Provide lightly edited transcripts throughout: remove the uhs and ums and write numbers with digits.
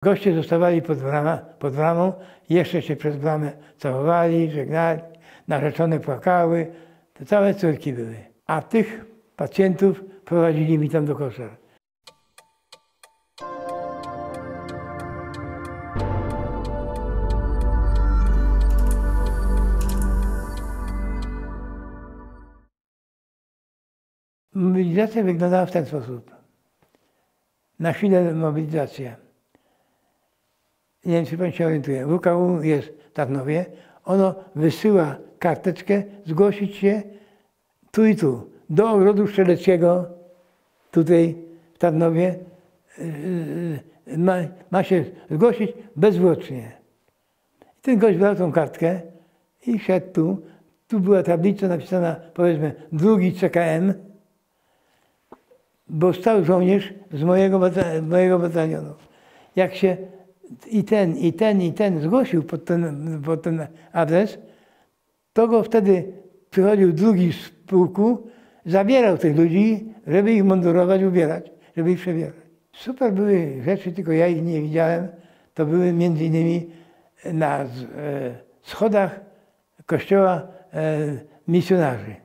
Goście zostawali pod bramą, jeszcze się przez bramę całowali, żegnali, narzeczone płakały, to całe córki były. A tych pacjentów prowadzili mi tam do koszar. Mobilizacja wyglądała w ten sposób. Na chwilę mobilizacja. Nie wiem, czy pan się orientuje. WKU jest w Tarnowie. Ono wysyła karteczkę, zgłosić się tu i tu. Do ogrodu strzeleckiego, tutaj w Tarnowie. Ma się zgłosić bezzwłocznie. I ten gość brał tą kartkę i szedł tu. Tu była tablica napisana, powiedzmy, 2 CKM, bo stał żołnierz z mojego batalionu. Jak się i ten zgłosił pod ten adres, to go wtedy przychodził drugi z pułku, zabierał tych ludzi, żeby ich mundurować, ubierać, żeby ich przebierać. Super były rzeczy, tylko ja ich nie widziałem. To były między innymi na schodach kościoła misjonarzy.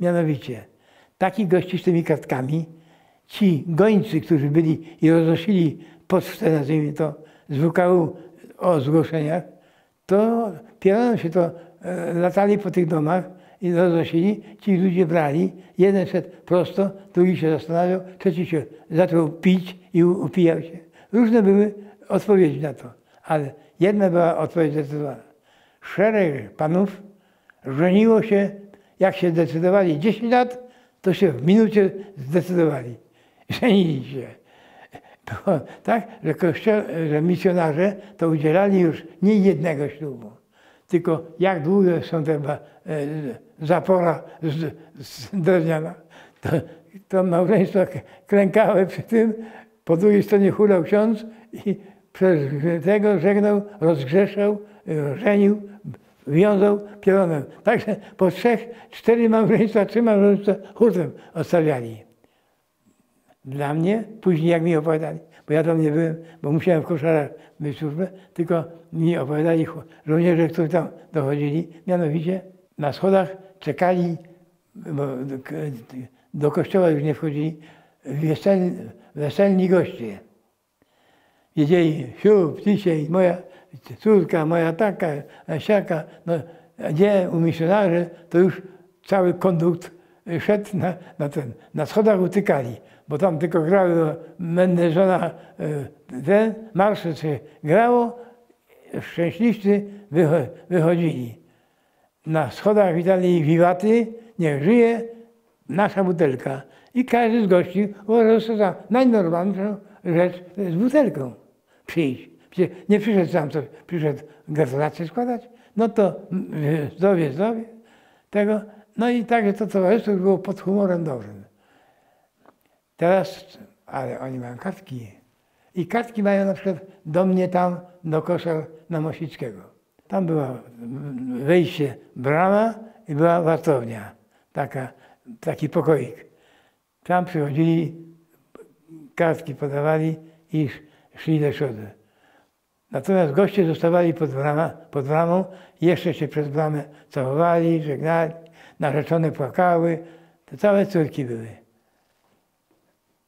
Mianowicie, takich gości z tymi kartkami, ci gońcy, którzy byli i roznosili pocztę, nazwijmy to, z WKU o zgłoszeniach, to pieronem się to latali po tych domach i roznosili, ci ludzie brali, jeden szedł prosto, drugi się zastanawiał, trzeci się zaczął pić i upijał się. Różne były odpowiedzi na to, ale jedna była odpowiedź zdecydowana. Szereg panów żeniło się, jak się zdecydowali 10 lat, to się w minucie zdecydowali. Żenili się. Było tak, że misjonarze to udzielali już nie jednego ślubu, tylko jak długie są te zapora drewniana. To małżeństwo klękały przy tym, po drugiej stronie hulał ksiądz i przez tego żegnał, rozgrzeszał, żenił, wiązał piorunem. Także po 3, 4 małżeństwa, 3 małżeństwa hurtem odstawiali. Dla mnie, później jak mi opowiadali, bo ja tam nie byłem, bo musiałem w koszarach być służbę, tylko mi opowiadali żołnierze, którzy tam dochodzili, mianowicie na schodach czekali, bo do kościoła już nie wchodzili, weselni goście. Wiedzieli, ślub dzisiaj, moja córka, moja taka, siaka, no, gdzie u misjonarzy, to już cały kondukt szedł na schodach utykali, bo tam tylko grały mędne żona, ten marsze się grało, szczęśliwcy wychodzili. Na schodach witali wiwaty, niech żyje nasza butelka. I każdy z gości uważał sobie za najnormalniejszą rzecz z butelką przyjść. Nie przyszedł sam, co przyszedł gratulacje składać, no to zdrowie tego. No i także to towarzystwo było pod humorem dobrym. Teraz, ale oni mają kartki. I kartki mają na przykład do mnie tam, do koszar na Mosickiego. Tam było wejście, brama i była wartownia. Taki pokoik. Tam przychodzili, kartki podawali i szli do przodu. Natomiast goście zostawali pod bramą, jeszcze się przez bramę całowali, żegnali, narzeczone płakały, to całe córki były.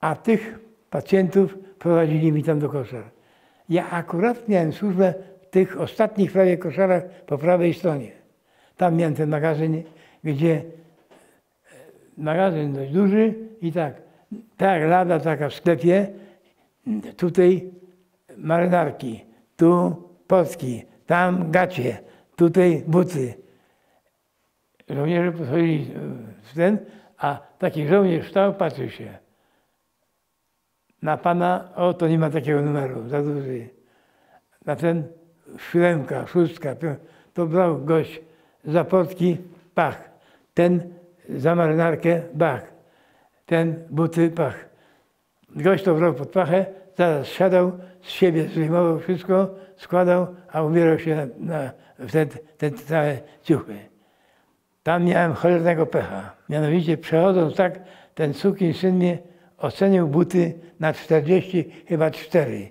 A tych pacjentów prowadzili mi tam do koszar. Ja akurat miałem służbę w tych ostatnich prawie koszarach po prawej stronie. Tam miałem ten magazyn, gdzie magazyn dość duży i tak lada taka w sklepie, tutaj marynarki, tu portki, tam gacie, tutaj buty. Żołnierze podchodzili w ten, a taki żołnierz stał, patrzył się. Na pana, o to nie ma takiego numeru, za duży. Na ten 7, 6, to brał gość za portki, pach. Ten za marynarkę, bach. Ten buty, pach. Gość to brał pod pachę, zaraz siadał, z siebie zdejmował wszystko, składał, a ubierał się w te całe ciuchy. Tam miałem cholernego pecha. Mianowicie przechodząc tak, ten sukinsyn mnie ocenił buty na 40, chyba 4.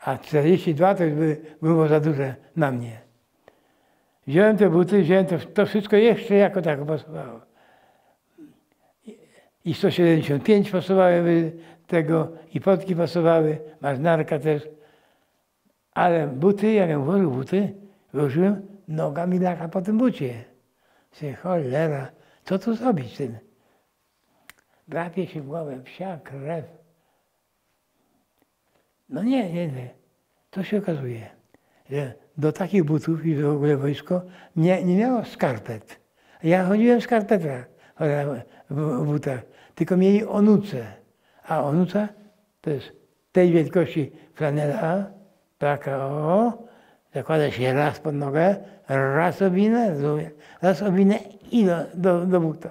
A 42 to już było za duże na mnie. Wziąłem te buty, wziąłem to wszystko jeszcze jako tako pasowało. I 175 pasowały tego, i potki pasowały, marynarka też. Ale buty, jak ja włożył buty, włożyłem, noga mi laka po tym bucie. Mówię, cholera, co tu zrobić z tym? Drapie się w głowę, psia krew. No nie. To się okazuje, że do takich butów i w ogóle wojsko nie miało skarpet. Ja chodziłem w skarpetach, w butach, tylko mieli onuce. A onuca to jest tej wielkości flanela, taka zakłada się raz pod nogę, raz owinę i do buta.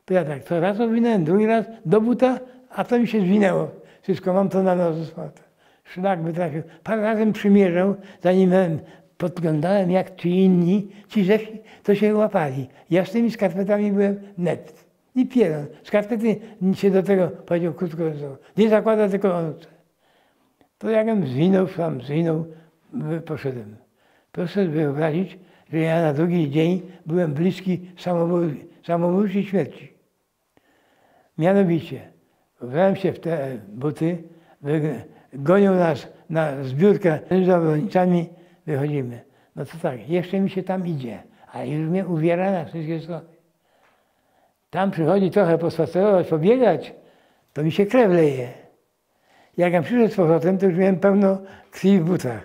To ja tak, to raz owinąłem, drugi raz do buta, a to mi się zwinęło. Wszystko, mam to na nos. Szlak by trafił. Parę razy przymierzał, zanim podglądałem, jak ci inni, ci żeś, to się łapali. Ja z tymi skarpetami byłem net. I pieron. Skarpety się do tego, powiedział krótko, nie zakłada tylko onuce. To jakbym zwinął, poszedłem. Proszę sobie wyobrazić, że ja na drugi dzień byłem bliski samobójczej śmierci. Mianowicie, ubrałem się w te buty, gonią nas na zbiórkę z zawodnikami, wychodzimy. No to tak, jeszcze mi się tam idzie, a już mnie uwiera na wszystkie strony. Tam przychodzi trochę pospacerować, pobiegać, to mi się krew leje. Jak ja przyszedł z powrotem, to już miałem pełno krwi w butach.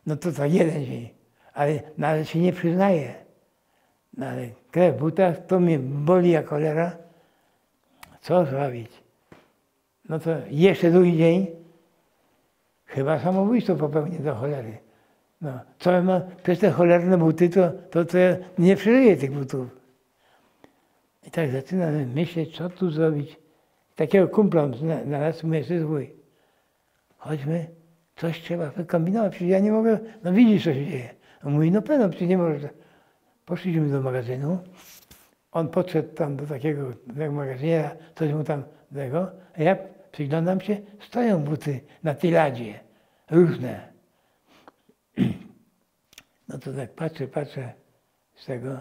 No to tak jeden dzień, ale nawet się nie przyznaję. No ale krew w butach, to mnie boli jak cholera. Co zrobić? No to jeszcze drugi dzień, chyba samobójstwo popełnię do cholery. No, co ja mam przez te cholerne buty, to ja nie przeżyję tych butów. I tak zaczynam myśleć, co tu zrobić. Takiego kumpla znalazł, mówię, jest zły. Chodźmy, coś trzeba wykombinować, przecież ja nie mogę, no widzisz, co się dzieje. On mówi, no pewno, przecież nie możesz. Poszliśmy do magazynu, on podszedł tam do takiego magazyniera, coś mu tam tego, a ja przyglądam się, stoją buty na tyladzie, różne. No to tak patrzę z tego,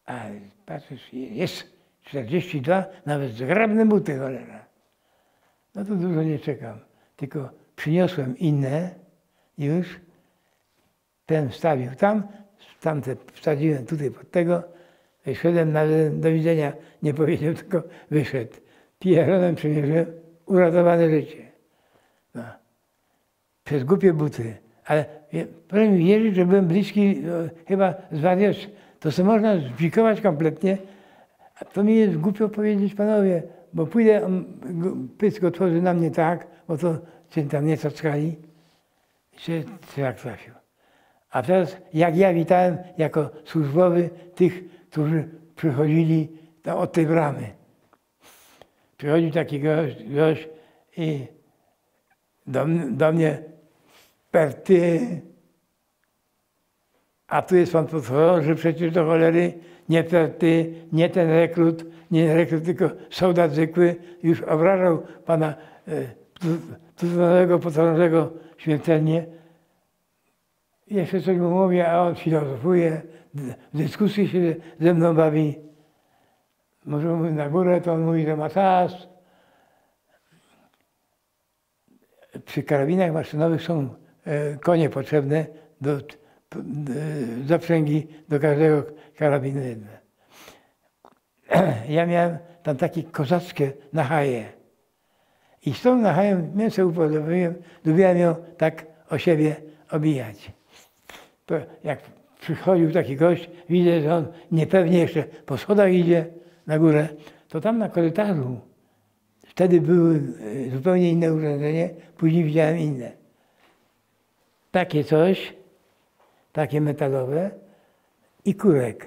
a patrzysz, jest 42, nawet zgrabne buty, cholera. No to dużo nie czekam, tylko przyniosłem inne już, ten wstawił tam, tamte wsadziłem tutaj pod tego, wyszedłem, nawet do widzenia nie powiedział, tylko wyszedł. Pieronem przymierzyłem, uratowane życie. No. Przez głupie buty. Ale proszę mi wierzyć, że byłem bliski, chyba zwariusz. To co można zbzikować kompletnie, a to mi jest głupio powiedzieć, panowie, bo pójdę, pysk otworzy na mnie tak, bo to się tam nie cackali, się jak trafił. A teraz, jak ja witałem jako służbowy tych, którzy przychodzili od tej bramy. Przychodził taki gość i do mnie, Perty, a tu jest pan podchorąży, przecież do cholery, nie Perty, nie ten rekrut, nie rekrut, tylko soldat zwykły, już obrażał pana tutonego podchorążego śmiertelnie. Jeszcze coś mu mówię, a on filozofuje, w dyskusji się ze mną bawi. Może mówi na górę, to on mówi, że ma czas. Przy karabinach maszynowych są konie potrzebne do zaprzęgi do każdego karabinu jedne. Ja miałem tam takie kozackie nachaje. I z tą nachają mięso upodobniłem, lubiłem ją tak o siebie obijać. To jak przychodził taki gość, widzę, że on niepewnie jeszcze po schodach idzie na górę, to tam na korytarzu, wtedy były zupełnie inne urządzenie, później widziałem inne. Takie coś, takie metalowe i kurek.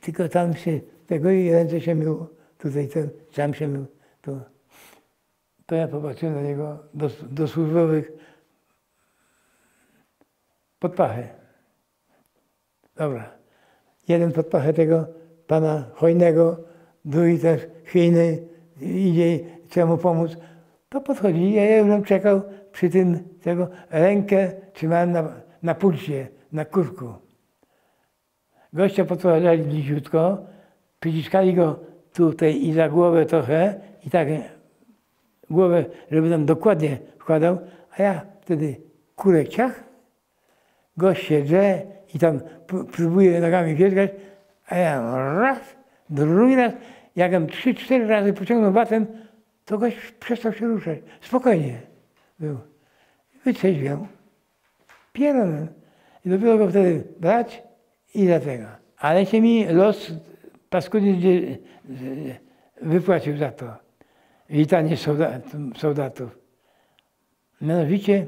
Tylko tam się tego i ręce się myło, tutaj ten sam się mył. To ja popatrzyłem na niego do służbowych pod pachę. Dobra. Jeden pod pachę tego pana hojnego, drugi też chwiejny, idzie, trzeba mu pomóc. To podchodzili, ja już bym czekał przy tym, tego rękę trzymałem na pulsie, na kurku. Gościa podprowadzali bliziutko, przyciskali go tutaj i za głowę trochę i tak głowę, żeby tam dokładnie wkładał, a ja wtedy kurek ciach, gość się drze i tam próbuje nogami wierzgać, a ja raz, drugi raz, jakbym 3-4 razy pociągnął batem, to gość przestał się ruszać. Spokojnie był. Wytrzeźwiał. Pieronem. I dopiero go wtedy brać i dlatego. Ale się mi los paskudny wypłacił za to. Witanie soldatów. Mianowicie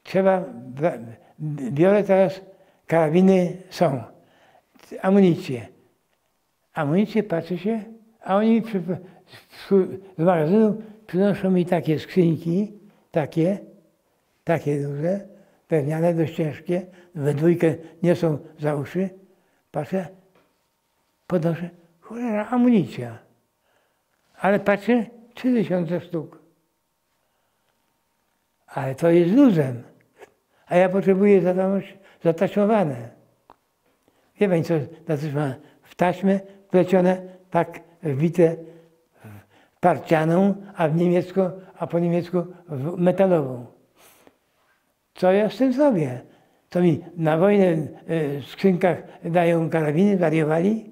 trzeba, biorę teraz, karabiny są, amunicję. Amunicję patrzy się, a oni z magazynu przynoszą mi takie skrzynki, takie duże, drewniane, dość ciężkie, we dwójkę niosą za uszy. Patrzę, podnoszę, cholera, amunicja. Ale patrzę, 3000 sztuk. Ale to jest luzem. A ja potrzebuję zataśmowane. Wie pani co, zataśmowane? W taśmę plecione, tak wbite parcianą, a po niemiecku metalową. Co ja z tym zrobię? To mi na wojnę w skrzynkach dają karabiny, wariowali?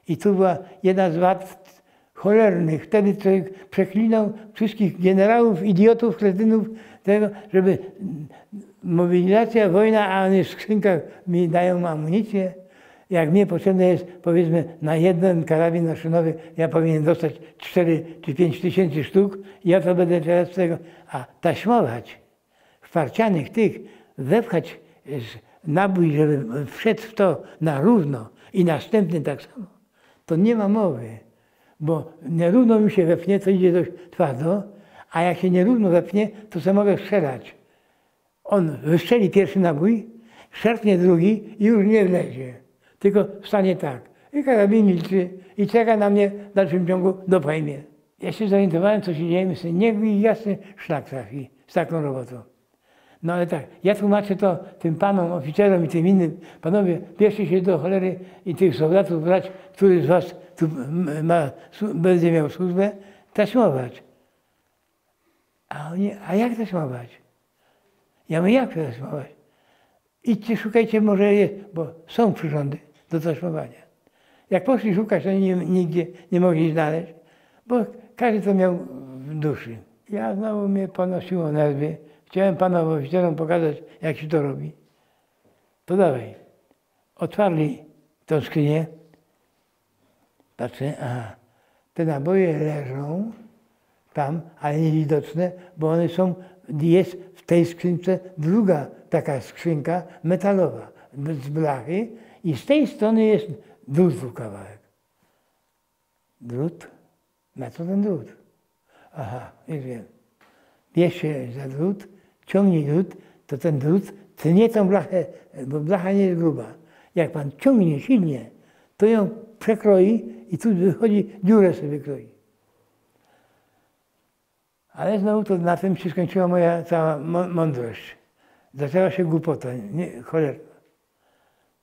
I tu była jedna z wad cholernych. Wtedy człowiek przeklinał wszystkich generałów, idiotów, kretynów, tego, żeby mobilizacja, wojna, a oni w skrzynkach mi dają amunicję. Jak mnie potrzebne jest, powiedzmy, na jeden karabin maszynowy, ja powinien dostać 4 czy 5 tysięcy sztuk, ja to będę teraz tego, a taśmować, w parcianych tych, wepchać nabój, żeby wszedł w to na równo i następny tak samo, to nie ma mowy, bo nierówno mi się wepchnie, to idzie dość twardo, a jak się nierówno wepchnie, to sobie mogę strzelać. On wystrzeli pierwszy nabój, szarpnie drugi i już nie wlezie. Tylko stanie tak. I karabin milczy i czeka na mnie w dalszym ciągu do mnie. Ja się zorientowałem, co się dzieje, myślę, niech mi jasny szlak trafi z taką robotą. No ale tak, ja tłumaczę to tym panom, oficerom i tym innym. Panowie, bierzcie się do cholery i tych soldatów brać, który z was tu będzie miał służbę, taśmować. A oni, a jak taśmować? Ja mówię, jak taśmować? Idźcie, szukajcie, może jest, bo są przyrządy do taśmowania. Jak poszli szukać, to nigdzie nie mogli znaleźć, bo każdy to miał w duszy. Ja znowu mnie ponosiło nerwy. Chciałem panom oficerom pokazać, jak się to robi. To dawaj. Otwarli tą skrzynię. Patrzę, aha, te naboje leżą tam, ale niewidoczne, bo one są, jest w tej skrzynce druga taka skrzynka metalowa z blachy i z tej strony jest drut kawałek. Drut? Na co ten drut? Aha, już wiem. Bierz się za drut, ciągnij drut, to ten drut tnie tą blachę, bo blacha nie jest gruba. Jak pan ciągnie silnie, to ją przekroi i tu wychodzi, dziurę sobie wykroi. Ale znowu to na tym się skończyła moja cała mądrość. Zaczęła się głupota, cholerna.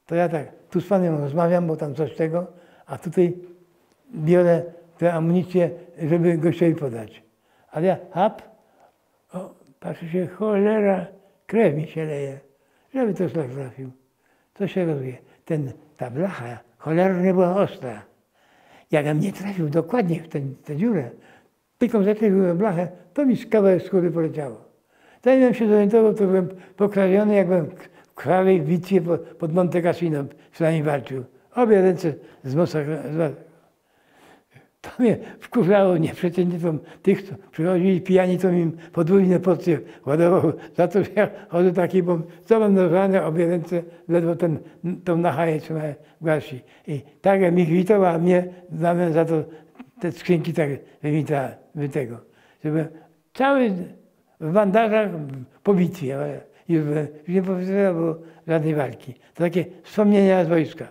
To ja tak, tu z panem rozmawiam, bo tam coś tego, a tutaj biorę tę amunicję, żeby gościowi podać. Ale ja, patrzę się, cholera, krew mi się leje. Żeby to szlak trafił. To się rozwie. Ta blacha cholernie była ostra. Jak mnie trafił dokładnie w tę dziurę, tylko zaczęły blachę, to mi kawałek skóry poleciało. Zanim się zorientował, to byłem pokrawiony, jakbym w krwawej bitwie pod Monte Cassino przynajmniej walczył. Obie ręce z mosa. To mnie wkurzało nieprzeciętnie tych, co przychodzili pijani, to mi podwójne porcje ładowało. Za to, że ja chodzę taki, bo co mam nożane, obie ręce, ledwo tą nachaję trzymałem w garści. I tak jak mi kwitował, a mnie za to te skrzynki tak wytego. Żeby cały w bandażach po bitwie. Już nie powiedział, bo żadnej walki. To takie wspomnienia z wojska.